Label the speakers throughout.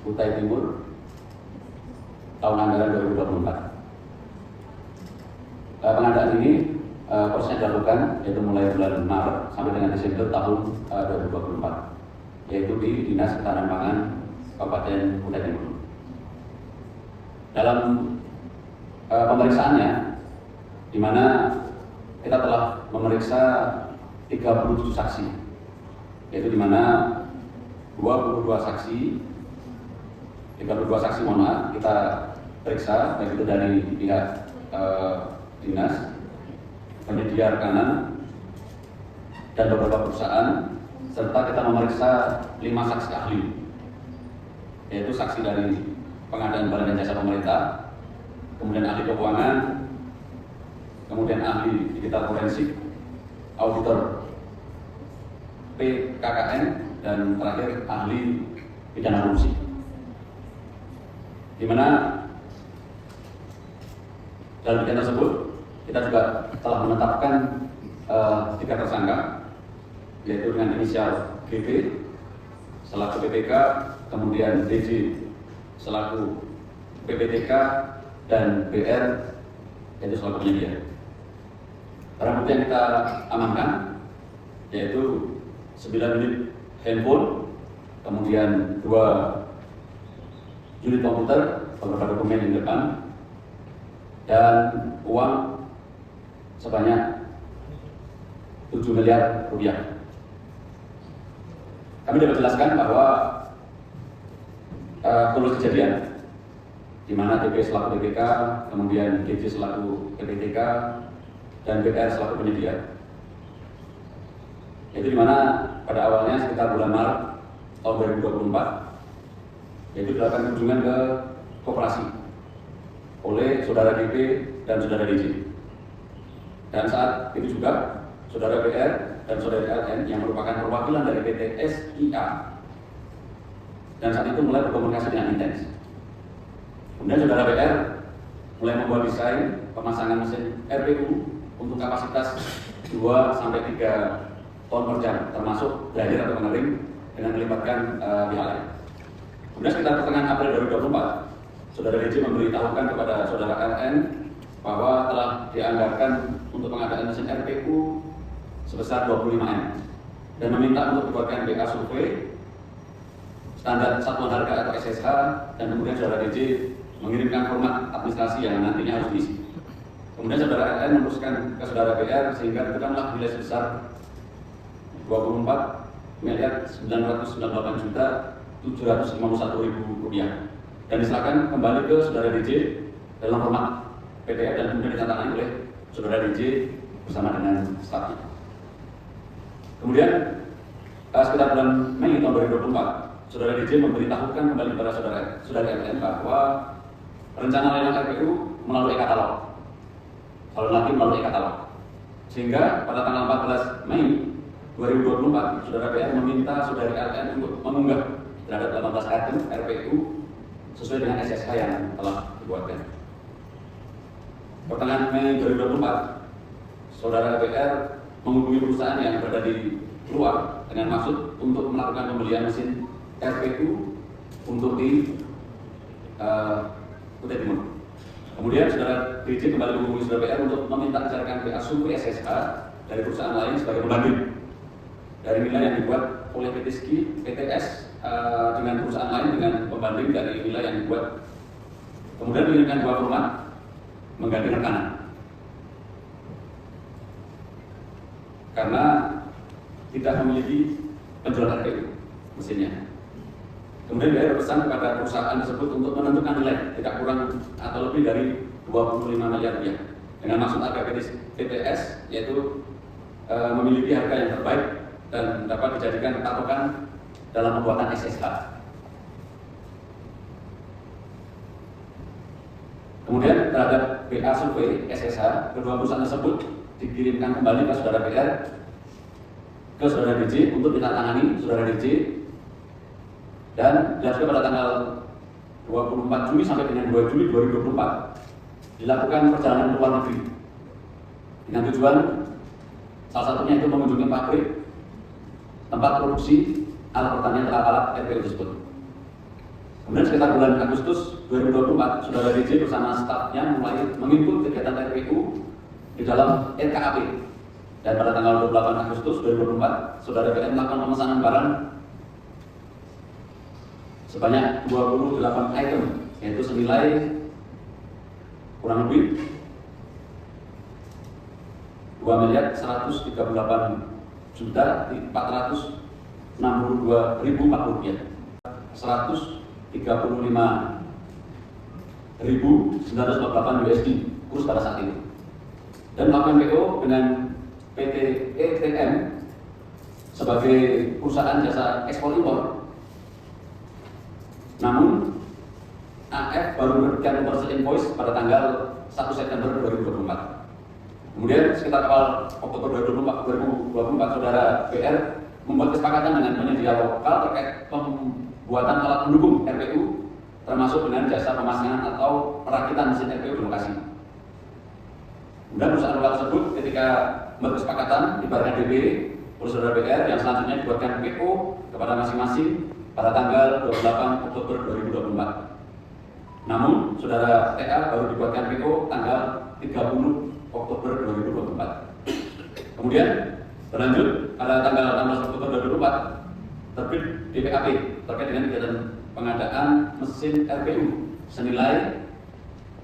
Speaker 1: Kutai Timur tahun anggaran 2024. Pengadaan ini prosesnya dilakukan yaitu mulai bulan Maret sampai dengan Desember tahun 2024, yaitu di Dinas Ketahanan Pangan Kabupaten Kutai Timur. Dalam pemeriksaannya, di mana kita telah memeriksa 37 saksi, yaitu di mana 32 saksi kita periksa, baik itu dari pihak dinas, penyedia rekanan, dan beberapa perusahaan, serta kita memeriksa 5 saksi ahli, yaitu saksi dari pengadaan barang dan jasa pemerintah, kemudian ahli keuangan, kemudian ahli digital forensik, auditor PKKN, dan terakhir ahli pidana korupsi. Di mana dalam bidang tersebut kita juga telah menetapkan 3 tersangka, yaitu dengan inisial GP selaku PPK, kemudian DJ selaku PPTK, dan BR yaitu selaku penyedia. Barang bukti yang kita amankan yaitu 9 unit handphone, kemudian 2 unit komputer, beberapa dokumen di depan, dan uang sebanyak 7 miliar rupiah. Kami dapat jelaskan bahwa kronologi kejadian, di mana DP selaku DPK, kemudian DJ selaku PPTK, dan BR selaku penyedia. Itu di mana pada awalnya sekitar bulan Maret tahun 2024, yaitu dilakukan kunjungan ke koperasi oleh saudara DP dan saudara DJ. Dan saat itu juga saudara BR dan saudara LN yang merupakan perwakilan dari PT SIA, dan saat itu mulai berkomunikasi dengan intens. Kemudian saudara BR mulai membuat desain pemasangan mesin RPU untuk kapasitas 2-3 ton per jam, termasuk grinder atau pengering dengan melibatkan pihak lain. Kemudian sekitar pertengahan April 2024, saudara DJ memberitahukan kepada saudara LN bahwa telah dianggarkan untuk pengadaan mesin RPU sebesar 25 M dan meminta untuk dibuatkan BA survei standar satuan harga atau SSH, dan kemudian saudara DJ mengirimkan format administrasi yang nantinya harus diisi. Kemudian saudara LN meneruskan ke saudara BR sehingga ditemukanlah nilai sebesar 24.998.751.000 rupiah dan diserahkan kembali ke saudara DJ dalam format PDF dan kemudian ditandatangani oleh saudara DJ bersama dengan stafnya. Kemudian sekitar bulan Mei tahun 2024, saudara DJ memberitahukan kembali kepada saudara LN bahwa rencana lelang RPU melalui e-katalog, kalau lagi melalui e-katalog, sehingga pada tanggal 14 Mei 2024, saudara BR meminta saudara LN untuk mengunggah terhadap 18 item RPU sesuai dengan SSH yang telah dibuatkan. Pertengahan Mei 2024, saudara BR menghubungi perusahaan yang berada di luar dengan maksud untuk melakukan pembelian mesin RPU untuk di Kutai Timur. Kemudian saudara DJ kembali menghubungi saudara BR untuk meminta ajarkan BA survei SSH dari perusahaan lain sebagai pembanding dari nilai yang dibuat oleh PTS dengan perusahaan lain dengan pembanding dari nilai yang dibuat. Kemudian mengirimkan 2 format mengganti rekanan karena tidak memiliki penjualan RPU mesinnya. Kemudian dia berpesan kepada perusahaan tersebut untuk menentukan nilai tidak kurang atau lebih dari 25 miliar rupiah dengan maksud agar PTS yaitu memiliki harga yang terbaik dan dapat dijadikan patokan dalam pembuatan SSH. Kemudian terhadap BA survei SSH, kedua perusahaan tersebut dikirimkan kembali ke saudara BR, ke saudara DJ untuk ditandatangani saudara DJ, dan dilakukan pada tanggal 24 Juli sampai dengan 2 Juli 2024 dilakukan perjalanan ke luar negeri dengan tujuan salah satunya itu mengunjungi pabrik tempat produksi alat pertanian terhadap alat RPU tersebut. Kemudian sekitar bulan Agustus 2024, Saudara DJ bersama stafnya mulai menginput kegiatan TPU di dalam RKAP. Dan pada tanggal 28 Agustus 2024, Saudara BN melakukan pemesanan barang sebanyak 28 item, yaitu senilai kurang lebih 2.438.462.040 rupiah, 135.948 USD kurs pada saat itu. Dan melakukan PO dengan PT ETM sebagai perusahaan jasa ekspor impor. Namun AF baru menerbitkan commercial invoice pada tanggal 1 September 2024. Kemudian sekitar awal Oktober 2024, Saudara BR membuat kesepakatan dengan penyedia lokal terkait pembuatan alat pendukung RPU, termasuk dengan jasa pemasangan atau perakitan mesin RPU di lokasi. Kemudian perusahaan lokal tersebut ketika membuat kesepakatan dibayarkan DP oleh Saudara BR yang selanjutnya dibuatkan PO kepada masing-masing pada tanggal 28 Oktober 2024. Namun, Saudara TA baru dibuatkan PO tanggal 30 Oktober 2024. Kemudian berlanjut pada tanggal 16 Oktober 2024 terbit DPAP terkait dengan kegiatan pengadaan mesin RPU senilai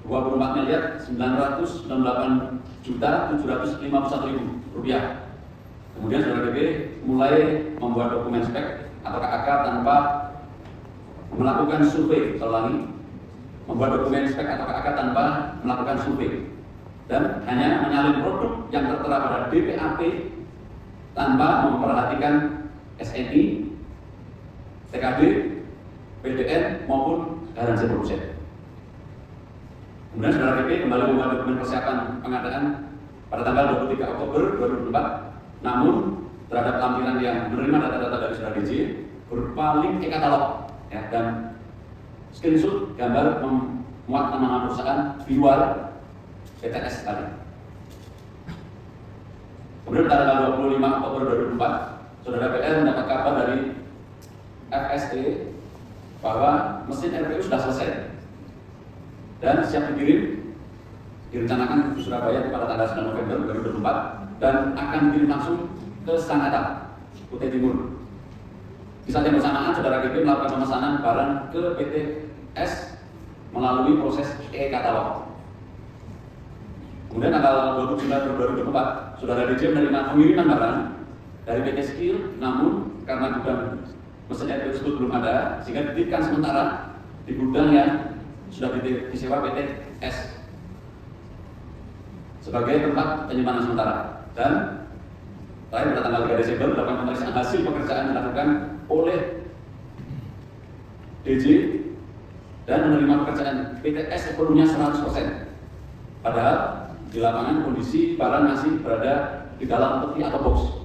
Speaker 1: 24.998.751.000 rupiah. Kemudian Saudara DP mulai membuat dokumen spek atau KAK tanpa melakukan survei. Membuat dokumen spek atau KAK tanpa melakukan survei dan hanya menyalin produk yang tertera pada DPAP tanpa memperhatikan SNI, TKD, PDN maupun garansi produsen. Kemudian Saudara DP kembali membuat dokumen persiapan pengadaan pada tanggal 23 Oktober 2024. Namun terhadap lampiran yang menerima data-data dari Saudara DJ berupa link e-katalog ya, dan screenshot gambar memuat nama perusahaan di luar PTS tadi. Kemudian pada tanggal 25 Oktober 2004, Saudara BR mendapat kabar dari FSE bahwa mesin RPU sudah selesai dan siap direncanakan ke Surabaya pada tanggal 9 November 2024 dan akan dikirim langsung ke Sangatta, Kutai Timur. Di saat yang bersamaan, Saudara GP melakukan pemesanan barang ke PTS melalui proses e-katalog. Kemudian tanggal 29 Februari 2024, Saudara DJ menerima pengiriman barang dari PT Skill, namun karena gudang mesin RPU tersebut belum ada, sehingga dititipkan sementara di gudang yang sudah disewa PT S sebagai tempat penyimpanan sementara. Dan terakhir pada tanggal 3 Desember dilakukan pemeriksaan hasil pekerjaan dilakukan oleh DJ dan menerima pekerjaan PTS sepenuhnya 100%. Padahal di lapangan kondisi barang masih berada di dalam peti atau box.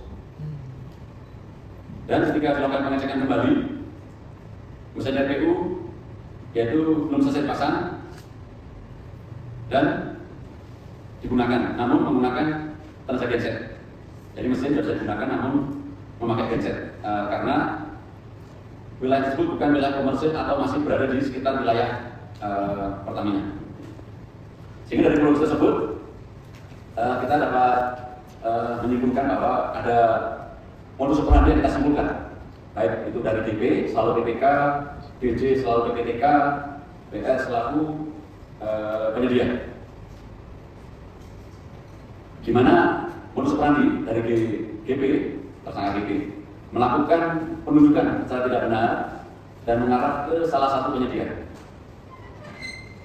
Speaker 1: Dan ketika dilakukan pengecekan kembali, mesin RPU yaitu belum selesai dipasang dan digunakan, namun menggunakan tenaga genset. Jadi mesin sudah bisa digunakan namun memakai genset karena wilayah tersebut bukan wilayah komersil atau masih berada di sekitar wilayah Pertamina. Sehingga dari kronologis tersebut kita dapat menyimpulkan bahwa ada modus operandi yang kita simpulkan, baik itu dari DP selalu PPK, DJ selalu PPTK, BR selaku penyedia. Di mana modus operandi dari GP, tersangka GP, melakukan penunjukan secara tidak benar dan mengarah ke salah satu penyedia,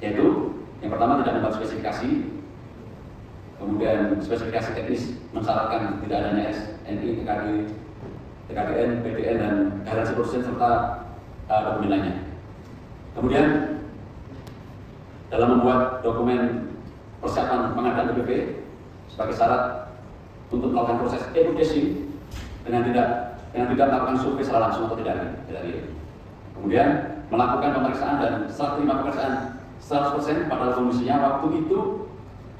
Speaker 1: yaitu yang pertama tidak membuat spesifikasi, kemudian spesifikasi teknis mensyaratkan tidak adanya SNI, TKD, TKDN, PDN dan garansi produsen serta dokumen lainnya. Kemudian dalam membuat dokumen persiapan pengadaan DPP sebagai syarat untuk melakukan proses evaluasi dengan tidak melakukan survei secara langsung atau tidak. Kemudian melakukan pemeriksaan dan serah terima pekerjaan 100% pada kondisinya waktu itu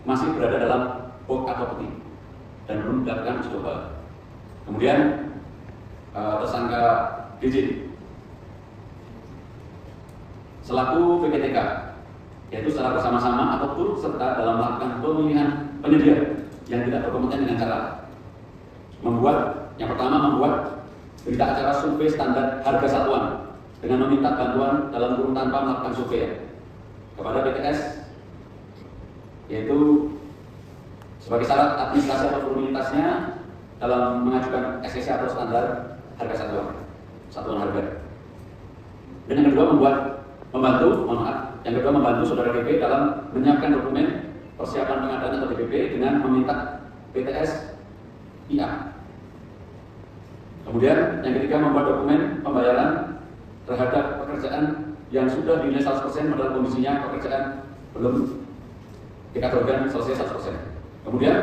Speaker 1: masih berada dalam box atau peti dan belum dilakukan uji coba. Kemudian tersangka DJ selaku PPTK, yaitu secara bersama-sama atau turut serta dalam melakukan pemilihan penyedia yang tidak berkompeten dengan cara yang pertama membuat berita acara survei standar harga satuan dengan meminta bantuan dalam kurun tanpa melakukan survei kepada BTS, yaitu sebagai syarat administrasi atau formalitasnya dalam mengajukan SSC atau standar harga satuan harga. Dan yang kedua membantu saudara DP dalam menyiapkan dokumen persiapan pengadaan atau DPP dengan meminta BTS IA. Kemudian yang ketiga membuat dokumen pembayaran terhadap pekerjaan yang sudah dinilai 100% padahal kondisinya pekerjaan belum dikategorikan selesai 100%. Kemudian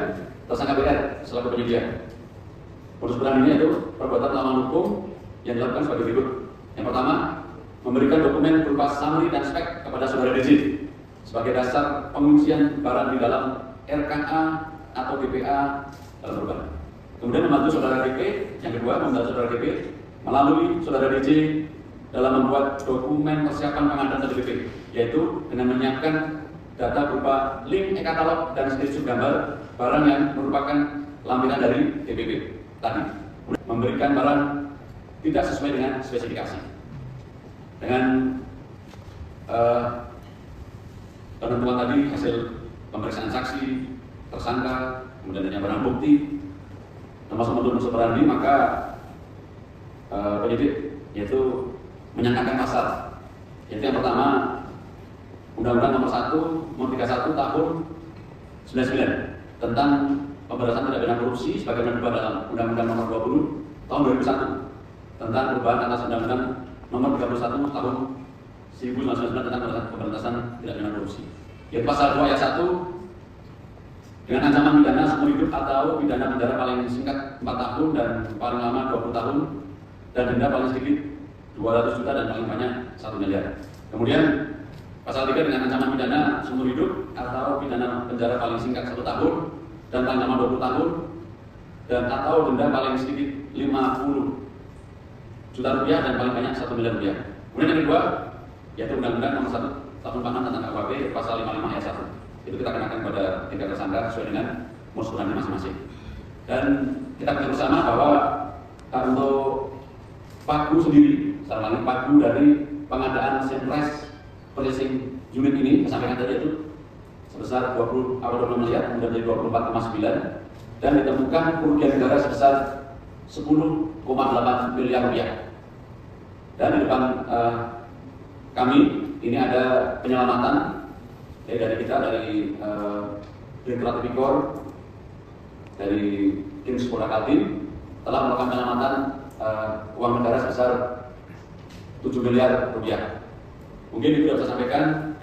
Speaker 1: tersangka BR selaku penyedia. Modus peran ini yaitu perbuatan melawan hukum yang dilakukan sebagai berikut. Yang pertama, memberikan dokumen berupa summary dan spek kepada saudara DJ sebagai dasar penguncian barang di dalam RKA atau DPA dalam perubahan. Kemudian membantu saudara DP, yang kedua membantu saudara DP melalui saudara DJ dalam membuat dokumen persiapan pengadaan DPP, yaitu dengan menyiapkan data berupa link e-katalog dan screenshot gambar barang yang merupakan lampiran dari DPP tadi. Memberikan barang tidak sesuai dengan spesifikasi. Dengan penentuan tadi hasil pemeriksaan saksi, tersangka, kemudian adanya barang bukti, termasuk modus operandi, maka penyidik yaitu menyangkakan pasal. Yaitu yang pertama Undang-Undang Nomor 1 Tahun 99 tentang pemberantasan tindak pidana korupsi sebagaimana diubah dalam Undang-Undang Nomor 20 Tahun 2001 tentang perubahan atas Undang-Undang Nomor 31 Tahun 1999 tentang pemberantasan tindak pidana korupsi. Yaitu pasal 2 ayat 1 dengan ancaman pidana seumur hidup atau pidana penjara paling singkat 4 tahun dan paling lama 20 tahun dan denda paling sedikit 200 juta dan paling banyak 1 miliar. Kemudian pasal 3 dengan ancaman pidana seumur hidup atau pidana penjara paling singkat 1 tahun dan paling lama 20 tahun dan atau denda paling sedikit 50 juta rupiah dan paling banyak 1 miliar rupiah. Kemudian yang kedua yaitu Undang-Undang Nomor 1 Tahun 45 tentang KUHP pasal 55 ayat 1. Itu kita kenakan pada 3 tersangka sesuai dengan modus operandi masing-masing. Dan kita ketahui bersama bahwa untuk pagu sendiri, secara langsung pagu dari pengadaan Senpres Purchasing Unit ini, kesampaian tadi itu sebesar 20 miliar, kemudian menjadi 24,9 dan ditemukan kerugian negara sebesar 10,8 miliar rupiah. Dan di depan kami ini ada penyelamatan dari kita, dari Direktorat Tipikor, dari tim Polda Kaltim telah melakukan penyelamatan uang negara sebesar 7 miliar rupiah. Mungkin itu bisa saya sampaikan.